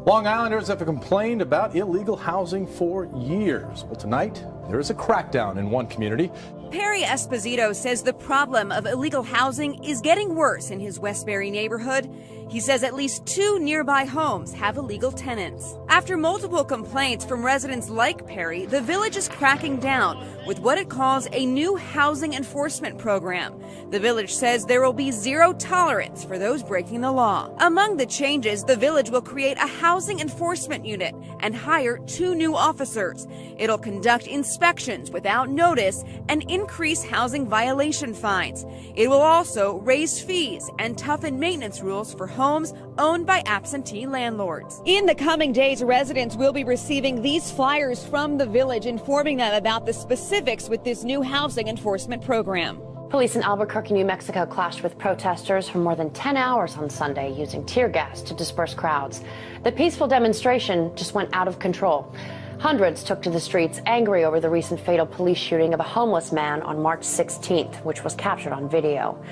Long Islanders have complained about illegal housing for years. Well, tonight, there is a crackdown in one community. Perry Esposito says the problem of illegal housing is getting worse in his Westbury neighborhood. He says at least 2 nearby homes have illegal tenants. After multiple complaints from residents like Perry, the village is cracking down with what it calls a new housing enforcement program. The village says there will be zero tolerance for those breaking the law. Among the changes, the village will create a housing enforcement unit and hire 2 new officers. It'll conduct inspections without notice and increase housing violation fines. It will also raise fees and toughen maintenance rules for homes owned by absentee landlords. In the coming days, residents will be receiving these flyers from the village informing them about the specifics with this new housing enforcement program. Police in Albuquerque, New Mexico clashed with protesters for more than 10 hours on Sunday using tear gas to disperse crowds. The peaceful demonstration just went out of control. Hundreds took to the streets angry over the recent fatal police shooting of a homeless man on March 16th, which was captured on video.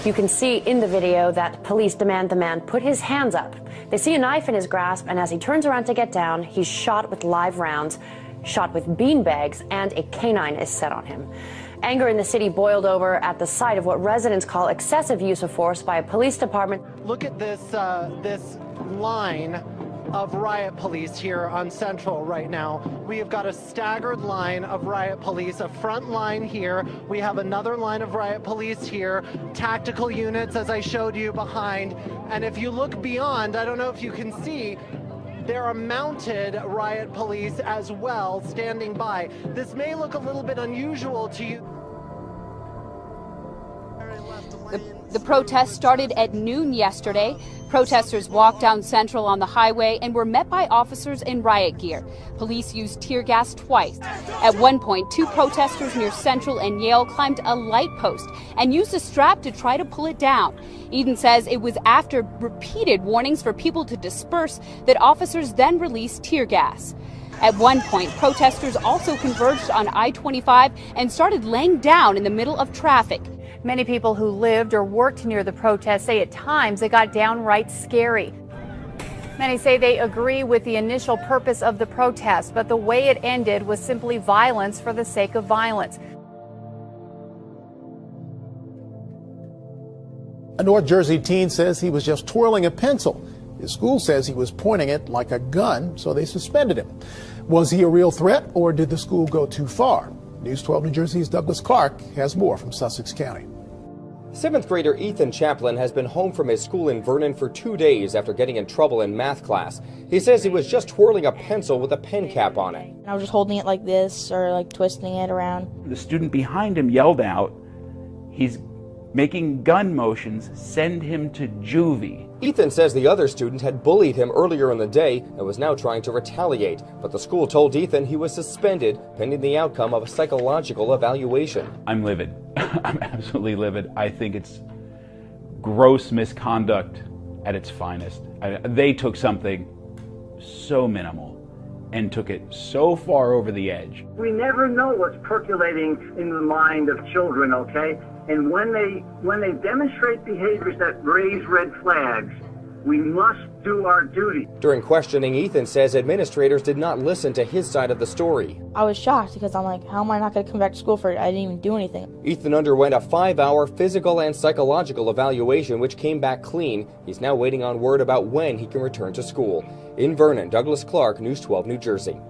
You can see in the video that police demand the man put his hands up. They see a knife in his grasp, and as he turns around to get down, he's shot with live rounds, shot with beanbags, and a canine is set on him. Anger in the city boiled over at the sight of what residents call excessive use of force by a police department. Look at this line of riot police here on Central right now. We have got a staggered line of riot police, a front line here. We have another line of riot police here, tactical units as I showed you behind. And if you look beyond, I don't know if you can see, there are mounted riot police as well standing by. This may look a little bit unusual to you. The protest started at noon yesterday. Protesters walked down Central on the highway and were met by officers in riot gear. Police used tear gas twice. At one point, 2 protesters near Central and Yale climbed a light post and used a strap to try to pull it down. Eden says it was after repeated warnings for people to disperse that officers then released tear gas. At one point, protesters also converged on I-25 and started laying down in the middle of traffic. Many people who lived or worked near the protest say at times it got downright scary. Many say they agree with the initial purpose of the protest, but the way it ended was simply violence for the sake of violence. A North Jersey teen says he was just twirling a pencil. His school says he was pointing it like a gun, so they suspended him. Was he a real threat, or did the school go too far? News 12 New Jersey's Douglas Clark has more from Sussex County. 7th grader Ethan Chaplin has been home from his school in Vernon for 2 days after getting in trouble in math class. He says he was just twirling a pencil with a pen cap on it. I was just holding it like this or like twisting it around. The student behind him yelled out, "He's making gun motions, send him to juvie." Ethan says the other student had bullied him earlier in the day and was now trying to retaliate, but the school told Ethan he was suspended pending the outcome of a psychological evaluation. I'm livid. I'm absolutely livid. I think it's gross misconduct at its finest. They took something so minimal and took it so far over the edge. We never know what's percolating in the mind of children, okay? And when they demonstrate behaviors that raise red flags, we must do our duty. During questioning, Ethan says administrators did not listen to his side of the story. I was shocked because I'm like, how am I not going to come back to school for it? I didn't even do anything. Ethan underwent a 5-hour physical and psychological evaluation, which came back clean. He's now waiting on word about when he can return to school. In Vernon, Douglas Clark, News 12, New Jersey.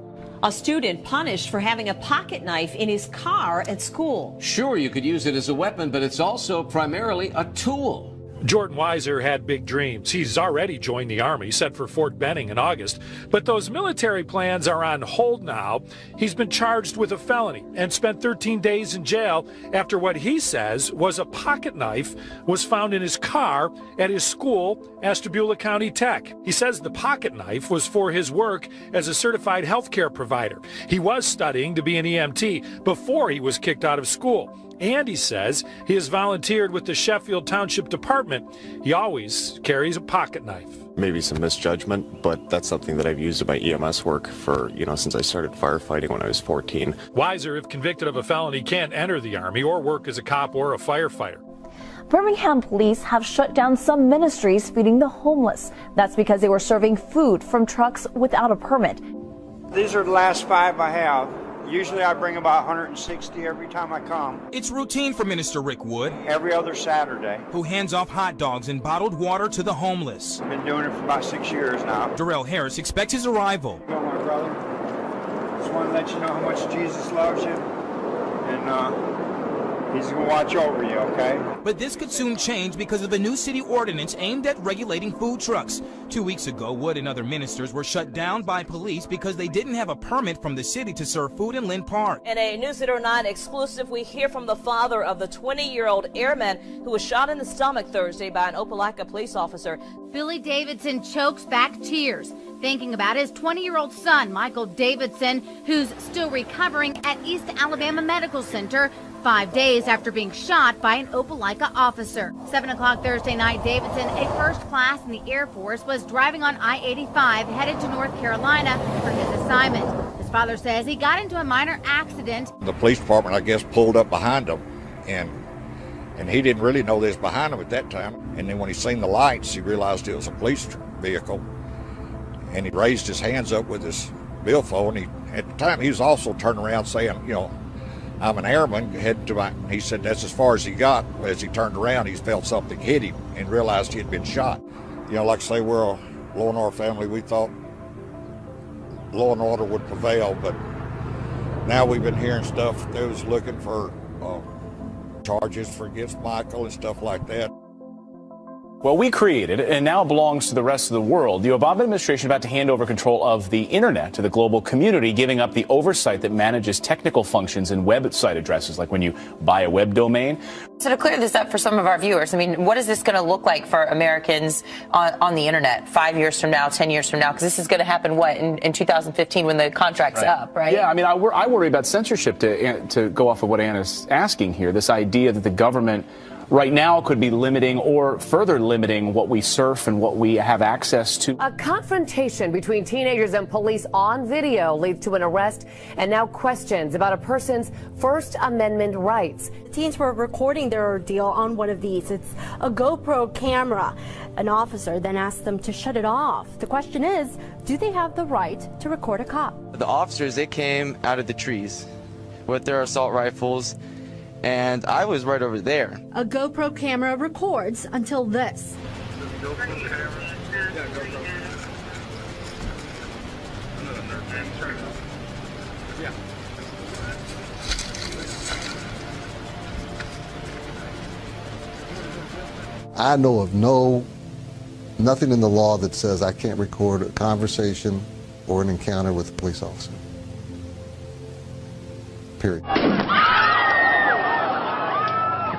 A student punished for having a pocket knife in his car at school. Sure, you could use it as a weapon, but it's also primarily a tool. Jordan Weiser had big dreams. He's already joined the Army, set for Fort Benning in August. But those military plans are on hold now. He's been charged with a felony and spent 13 days in jail after what he says was a pocket knife was found in his car at his school, Ashtabula County Tech. He says the pocket knife was for his work as a certified healthcare provider. He was studying to be an EMT before he was kicked out of school. And he says he has volunteered with the Sheffield Township Department. He always carries a pocket knife. Maybe some misjudgment, but that's something that I've used in my EMS work for, since I started firefighting when I was 14. Weiser, if convicted of a felony, can't enter the Army or work as a cop or a firefighter. Birmingham police have shut down some ministries feeding the homeless. That's because they were serving food from trucks without a permit. These are the last 5 I have. Usually I bring about 160 every time I come. It's routine for Minister Rick Wood, every other Saturday, who hands off hot dogs and bottled water to the homeless. Been doing it for about 6 years now. Darrell Harris expects his arrival. Hello, my brother. Just want to let you know how much Jesus loves you, and He's going to watch over you, okay? But this could soon change because of a new city ordinance aimed at regulating food trucks. 2 weeks ago, Wood and other ministers were shut down by police because they didn't have a permit from the city to serve food in Lynn Park. In a News 8 or 9 exclusive, we hear from the father of the 20-year-old airman who was shot in the stomach Thursday by an Opelika police officer. Billy Davidson chokes back tears, thinking about his 20-year-old son, Michael Davidson, who's still recovering at East Alabama Medical Center 5 days after being shot by an Opelika officer. 7 o'clock Thursday night, Davidson, a first class in the Air Force, was driving on I-85 headed to North Carolina for his assignment. His father says he got into a minor accident. The police department, I guess, pulled up behind him, and he didn't really know they was behind him at that time. And then when he seen the lights, he realized it was a police vehicle, and he raised his hands up with his billfold. And at the time, he was also turning around saying, you know, I'm an airman, heading to my, he said that's as far as he got. But as he turned around, he felt something hit him and realized he had been shot. You know, like I say, we're a law and order family. We thought law and order would prevail, but now we've been hearing stuff. They was looking for charges for against Michael and stuff like that. Well, we created it, and now it belongs to the rest of the world. The Obama administration is about to hand over control of the internet to the global community, giving up the oversight that manages technical functions and website addresses, like when you buy a web domain. So to clear this up for some of our viewers, I mean, what is this going to look like for Americans on the internet 5 years from now, 10 years from now? Because this is going to happen, what, in 2015 when the contract's up, right? Yeah, I mean, I worry about censorship, to go off of what Anna's asking here, this idea that the government right now could be limiting or further limiting what we surf and what we have access to. A confrontation between teenagers and police on video leads to an arrest and now questions about a person's First Amendment rights. Teens were recording their ordeal on one of these. It's a GoPro camera. An officer then asked them to shut it off. The question is, do they have the right to record a cop? The officers, they came out of the trees with their assault rifles, and I was right over there. A GoPro camera records until this. I know of nothing in the law that says I can't record a conversation or an encounter with a police officer. Period.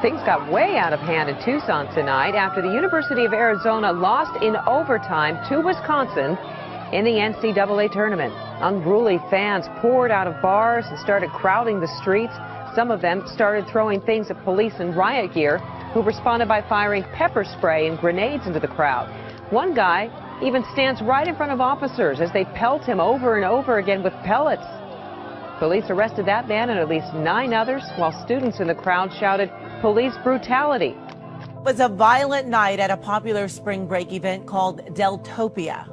Things got way out of hand in Tucson tonight after the University of Arizona lost in overtime to Wisconsin in the NCAA tournament. Unruly fans poured out of bars and started crowding the streets. Some of them started throwing things at police in riot gear, who responded by firing pepper spray and grenades into the crowd. One guy even stands right in front of officers as they pelt him over and over again with pellets. Police arrested that man and at least 9 others, while students in the crowd shouted, "Police brutality." It was a violent night at a popular spring break event called Deltopia.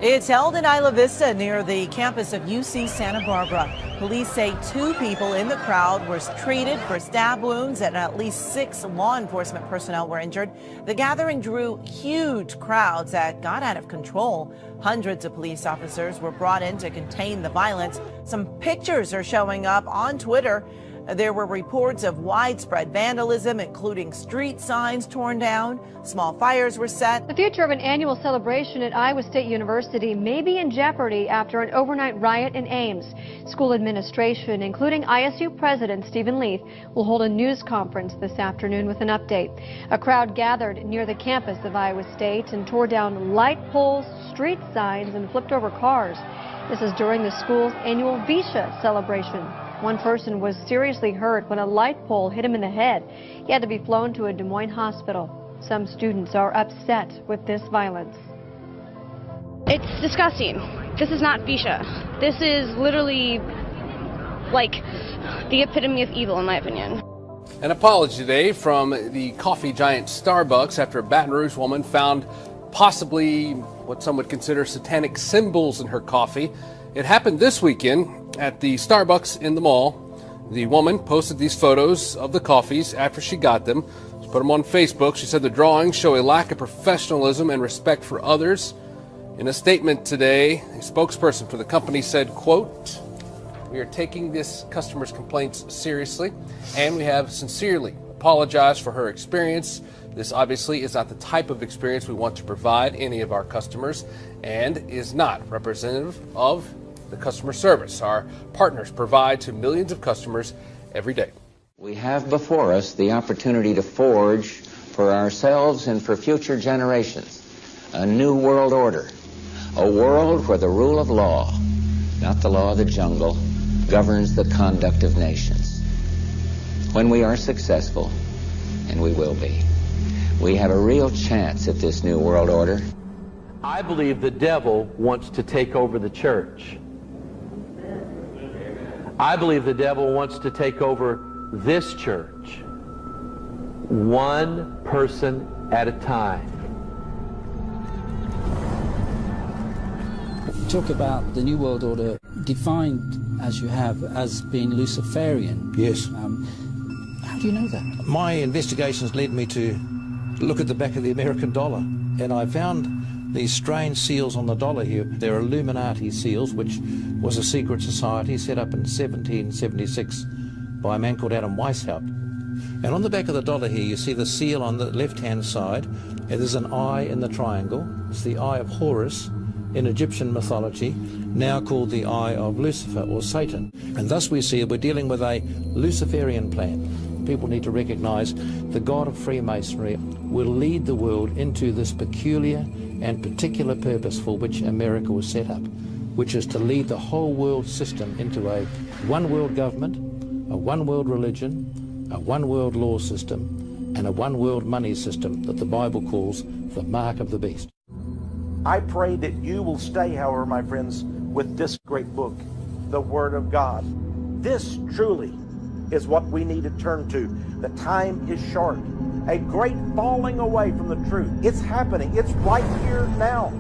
It's held in Isla Vista near the campus of UC Santa Barbara. Police say 2 people in the crowd were treated for stab wounds and at least 6 law enforcement personnel were injured. The gathering drew huge crowds that got out of control. Hundreds of police officers were brought in to contain the violence. Some pictures are showing up on Twitter. There were reports of widespread vandalism, including street signs torn down. Small fires were set. The future of an annual celebration at Iowa State University may be in jeopardy after an overnight riot in Ames. School administration, including ISU President Stephen Leith, will hold a news conference this afternoon with an update. A crowd gathered near the campus of Iowa State and tore down light poles, street signs, and flipped over cars. This is during the school's annual Visha celebration. One person was seriously hurt when a light pole hit him in the head. He had to be flown to a Des Moines hospital. Some students are upset with this violence. It's disgusting. This is not Visha. This is literally like the epitome of evil, in my opinion. An apology today from the coffee giant Starbucks after a Baton Rouge woman found possibly what some would consider satanic symbols in her coffee. It happened this weekend at the Starbucks in the mall. The woman posted these photos of the coffees after she got them. She put them on Facebook. She said the drawings show a lack of professionalism and respect for others. In a statement today, a spokesperson for the company said, quote, "We are taking this customer's complaints seriously, and we have sincerely apologized for her experience. This obviously is not the type of experience we want to provide any of our customers and is not representative of the customer service our partners provide to millions of customers every day." We have before us the opportunity to forge for ourselves and for future generations a new world order, a world where the rule of law, not the law of the jungle, governs the conduct of nations. When we are successful, and we will be, we have a real chance at this new world order. I believe the devil wants to take over the church. I believe the devil wants to take over this church, one person at a time. Talk about the New World Order defined, as you have, as being Luciferian. Yes. How do you know that? My investigations led me to look at the back of the American dollar, and I found these strange seals on the dollar here. They're Illuminati seals, which was a secret society set up in 1776 by a man called Adam Weishaupt. And on the back of the dollar here, you see the seal on the left-hand side, and there's an eye in the triangle. It's the eye of Horus in Egyptian mythology, now called the eye of Lucifer or Satan. And thus we see we're dealing with a Luciferian plan. People need to recognize the God of Freemasonry will lead the world into this peculiar and particular purpose for which America was set up, which is to lead the whole world system into a one world government, a one world religion, a one world law system, and a one world money system that the Bible calls the mark of the beast. I pray that you will stay, however, my friends, with this great book, the Word of God. This truly is what we need to turn to. The time is short. A great falling away from the truth. It's happening. It's right here now.